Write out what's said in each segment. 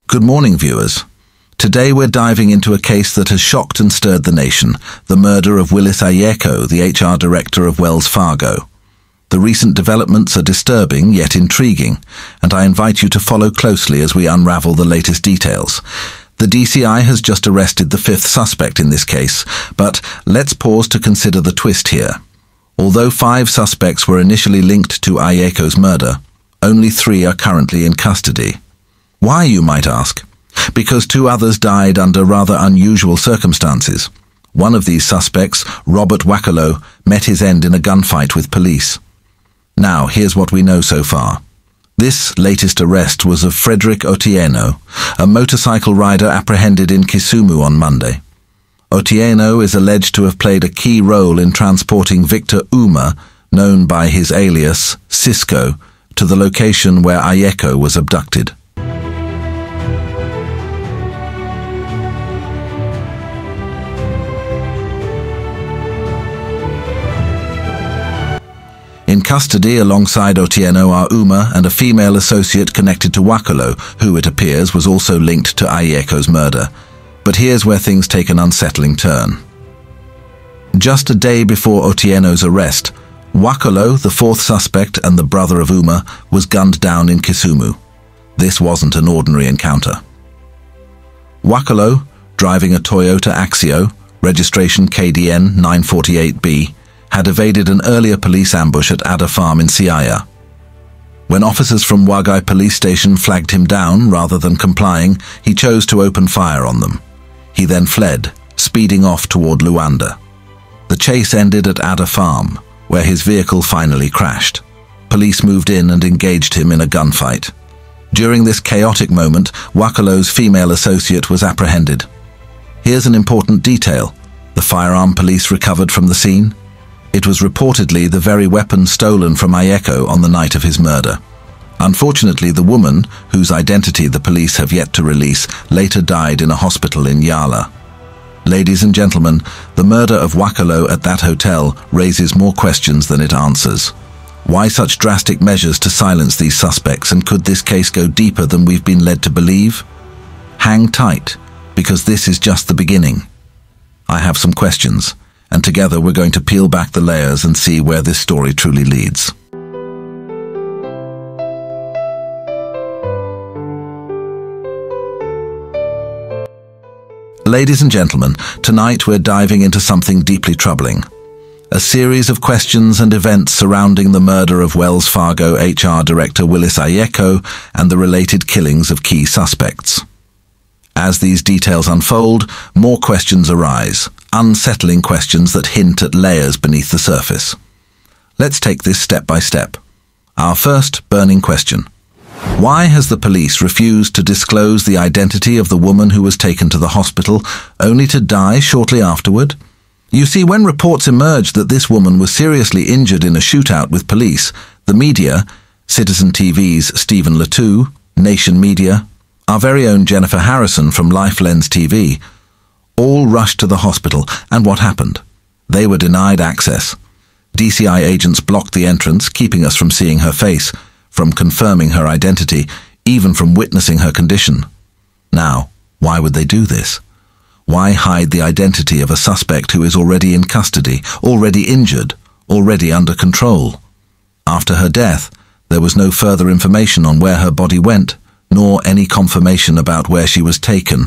Good morning, viewers. Today we're diving into a case that has shocked and stirred the nation, the murder of Willis Ayeko, the HR director of Wells Fargo. The recent developments are disturbing yet intriguing, and I invite you to follow closely as we unravel the latest details. The DCI has just arrested the fifth suspect in this case, but let's pause to consider the twist here. Although 5 suspects were initially linked to Ayeko's murder, only 3 are currently in custody. Why, you might ask? Because 2 others died under rather unusual circumstances. One of these suspects, Robert Wakolo, met his end in a gunfight with police. Now, here's what we know so far. This latest arrest was of Frederick Otieno, a motorcycle rider apprehended in Kisumu on Monday. Otieno is alleged to have played a key role in transporting Victor Uma, known by his alias Cisco, to the location where Ayeko was abducted. In custody alongside Otieno are Uma and a female associate connected to Wakolo, who it appears was also linked to Ayeko's murder. But here's where things take an unsettling turn. Just a day before Otieno's arrest, Wakolo, the 4th suspect and the brother of Uma, was gunned down in Kisumu. This wasn't an ordinary encounter. Wakolo, driving a Toyota Axio, registration KDN 948B, had evaded an earlier police ambush at Ada Farm in Siaya. When officers from Wagai police station flagged him down rather than complying, he chose to open fire on them. He then fled, speeding off toward Luanda. The chase ended at Ada Farm, where his vehicle finally crashed. Police moved in and engaged him in a gunfight. During this chaotic moment, Wakolo's female associate was apprehended. Here's an important detail. The firearm police recovered from the scene. It was reportedly the very weapon stolen from Ayeko on the night of his murder. Unfortunately, the woman, whose identity the police have yet to release, later died in a hospital in Yala. Ladies and gentlemen, the murder of Wakolo at that hotel raises more questions than it answers. Why such drastic measures to silence these suspects, and could this case go deeper than we've been led to believe? Hang tight, because this is just the beginning. I have some questions, and together we're going to peel back the layers and see where this story truly leads. Ladies and gentlemen, tonight we're diving into something deeply troubling. A series of questions and events surrounding the murder of Wells Fargo HR Director Willis Ayeko and the related killings of key suspects. As these details unfold, more questions arise, unsettling questions that hint at layers beneath the surface. Let's take this step by step. Our first burning question. Why has the police refused to disclose the identity of the woman who was taken to the hospital, only to die shortly afterward? You see, when reports emerged that this woman was seriously injured in a shootout with police, the media, Citizen TV's Stephen Letou, Nation Media, our very own Jennifer Harrison from Life Lens TV, all rushed to the hospital, and what happened? They were denied access. DCI agents blocked the entrance, keeping us from seeing her face, from confirming her identity, even from witnessing her condition. Now, why would they do this? Why hide the identity of a suspect who is already in custody, already injured, already under control? After her death, there was no further information on where her body went, nor any confirmation about where she was taken.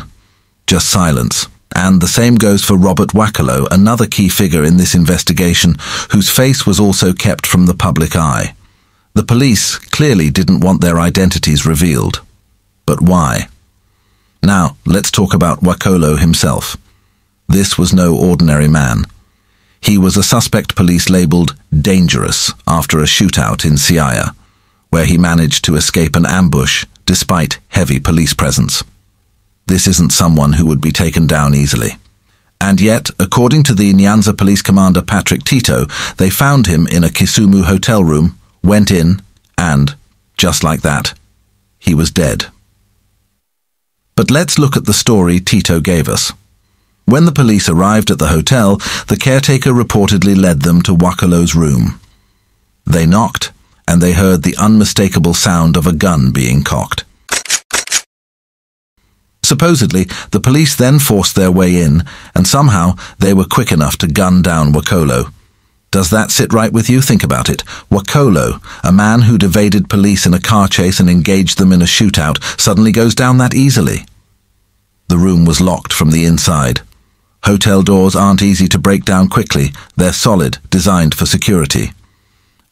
Just silence. And the same goes for Robert Wakolo, another key figure in this investigation, whose face was also kept from the public eye. The police clearly didn't want their identities revealed. But why? Now, let's talk about Wakolo himself. This was no ordinary man. He was a suspect police labeled dangerous after a shootout in Siaya, where he managed to escape an ambush despite heavy police presence. This isn't someone who would be taken down easily. And yet, according to the Nyanza Police Commander Patrick Tito, they found him in a Kisumu hotel room, went in, and, just like that, he was dead. But let's look at the story Tito gave us. When the police arrived at the hotel, the caretaker reportedly led them to Wakolo's room. They knocked, and they heard the unmistakable sound of a gun being cocked. Supposedly, the police then forced their way in, and somehow they were quick enough to gun down Wakolo. Does that sit right with you? Think about it. Wakolo, a man who'd evaded police in a car chase and engaged them in a shootout, suddenly goes down that easily. The room was locked from the inside. Hotel doors aren't easy to break down quickly. They're solid, designed for security.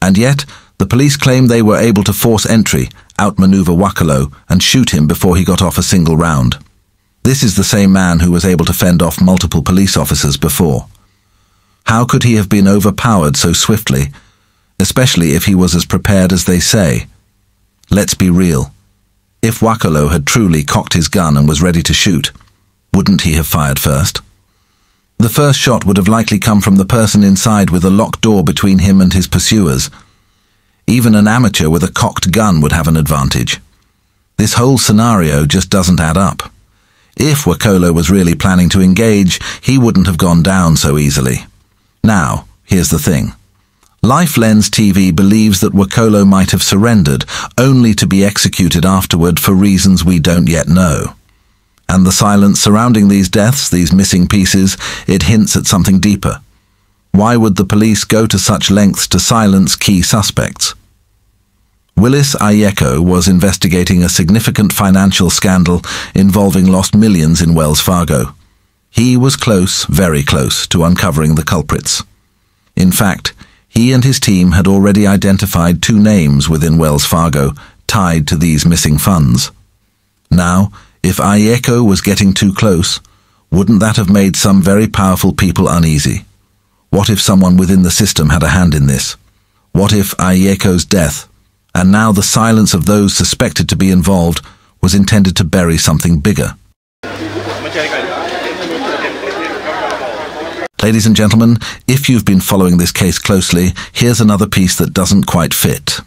And yet, the police claim they were able to force entry, outmaneuver Wakolo, and shoot him before he got off a single round. This is the same man who was able to fend off multiple police officers before. How could he have been overpowered so swiftly, especially if he was as prepared as they say? Let's be real. If Wakolo had truly cocked his gun and was ready to shoot, wouldn't he have fired first? The first shot would have likely come from the person inside with a locked door between him and his pursuers. Even an amateur with a cocked gun would have an advantage. This whole scenario just doesn't add up. If Wakolo was really planning to engage, he wouldn't have gone down so easily. Now, here's the thing. Lifelens TV believes that Wakolo might have surrendered, only to be executed afterward for reasons we don't yet know. And the silence surrounding these deaths, these missing pieces, it hints at something deeper. Why would the police go to such lengths to silence key suspects? Willis Ayeko was investigating a significant financial scandal involving lost millions in Wells Fargo. He was close, very close, to uncovering the culprits. In fact, he and his team had already identified 2 names within Wells Fargo tied to these missing funds. Now, if Ayeko was getting too close, wouldn't that have made some very powerful people uneasy? What if someone within the system had a hand in this? What if Ayeko's death, and now the silence of those suspected to be involved, was intended to bury something bigger? Ladies and gentlemen, if you've been following this case closely, here's another piece that doesn't quite fit.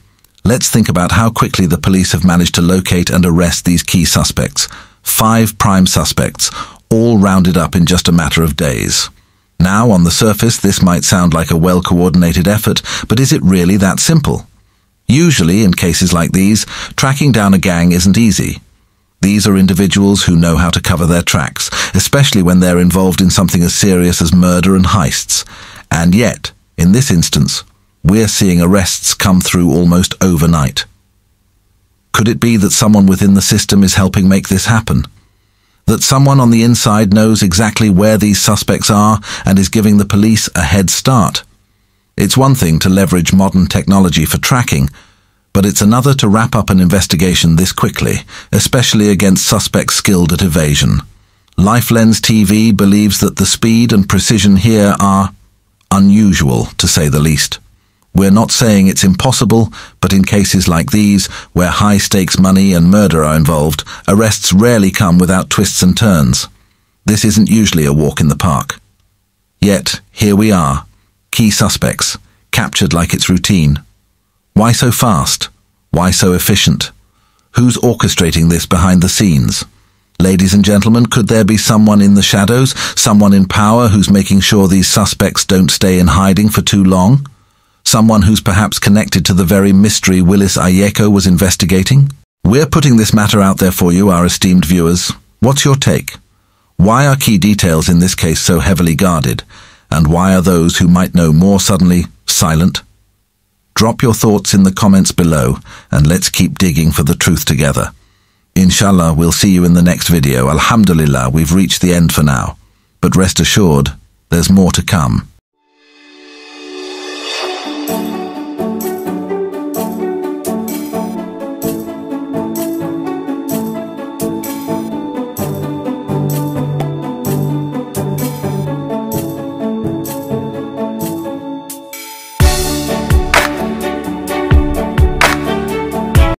Let's think about how quickly the police have managed to locate and arrest these key suspects. 5 prime suspects, all rounded up in just a matter of days. Now, on the surface, this might sound like a well-coordinated effort, but is it really that simple? Usually, in cases like these, tracking down a gang isn't easy. These are individuals who know how to cover their tracks, especially when they're involved in something as serious as murder and heists. And yet, in this instance, we're seeing arrests come through almost overnight. Could it be that someone within the system is helping make this happen? That someone on the inside knows exactly where these suspects are and is giving the police a head start? It's one thing to leverage modern technology for tracking, but it's another to wrap up an investigation this quickly, especially against suspects skilled at evasion. Lifelens TV believes that the speed and precision here are unusual, to say the least. We're not saying it's impossible, but in cases like these, where high-stakes money and murder are involved, arrests rarely come without twists and turns. This isn't usually a walk in the park. Yet, here we are, key suspects, captured like it's routine. Why so fast? Why so efficient? Who's orchestrating this behind the scenes? Ladies and gentlemen, could there be someone in the shadows, someone in power who's making sure these suspects don't stay in hiding for too long? Someone who's perhaps connected to the very mystery Willis Ayeko was investigating? We're putting this matter out there for you, our esteemed viewers. What's your take? Why are key details in this case so heavily guarded? And why are those who might know more suddenly silent? Drop your thoughts in the comments below, and let's keep digging for the truth together. Inshallah, we'll see you in the next video. Alhamdulillah, we've reached the end for now. But rest assured, there's more to come.